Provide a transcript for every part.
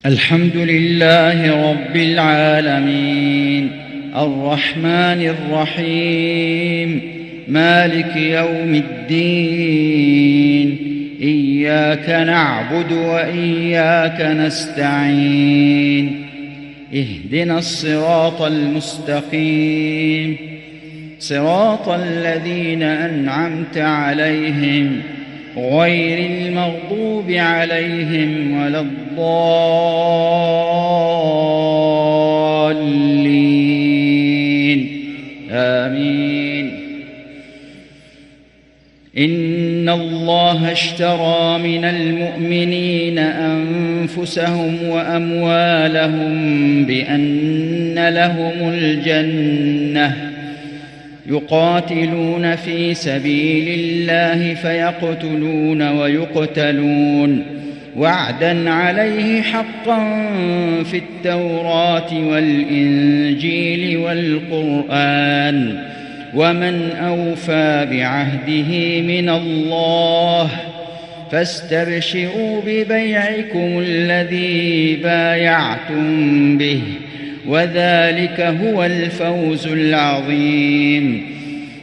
الحمد لله رب العالمين الرحمن الرحيم مالك يوم الدين إياك نعبد وإياك نستعين اهدنا الصراط المستقيم صراط الذين أنعمت عليهم غير المغضوب عليهم ولا الضالين آمين. إن الله اشترى من المؤمنين أنفسهم وأموالهم بأن لهم الجنة يقاتلون في سبيل الله فيقتلون ويقتلون وعدا عليه حقا في التوراة والإنجيل والقرآن ومن أوفى بعهده من الله فاستبشروا ببيعكم الذي بايعتم به وذلك هو الفوز العظيم.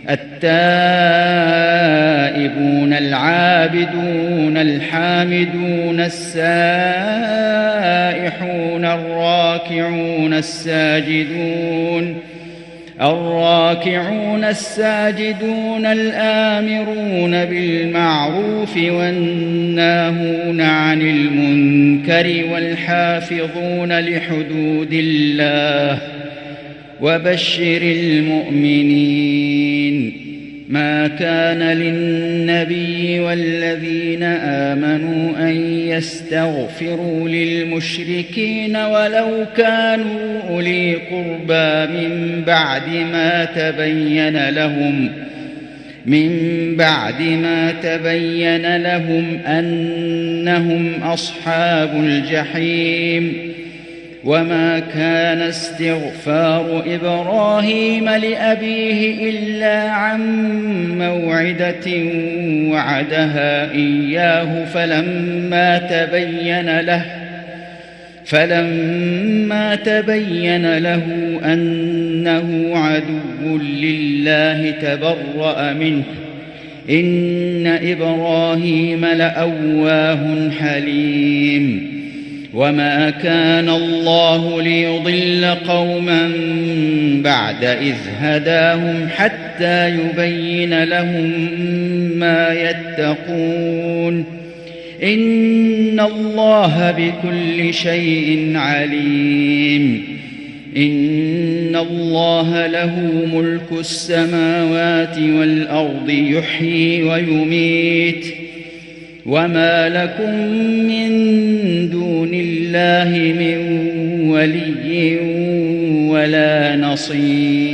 التائبون العابدون الحامدون السائحون الراكعون الساجدون الآمرون بالمعروف والناهون عن المنكر والحافظون لحدود الله وبشر المؤمنين. ما كان للنبي والذين آمنوا أن يستغفروا للمشركين ولو كانوا أولي قربى من بعد ما تبين لهم أنهم أصحاب الجحيم. وما كان استغفار إبراهيم لأبيه إلا عن موعدة وعدها إياه فلما تبين له أنه عدو لله تبرأ منه إن إبراهيم لأواه حليم. وما كان الله ليضل قوما بعد إذ هداهم حتى يبين لهم ما يتقون إن الله بكل شيء عليم. إن الله له ملك السماوات والأرض يحيي ويميت وما لكم من دون الله من ولي ولا نصير.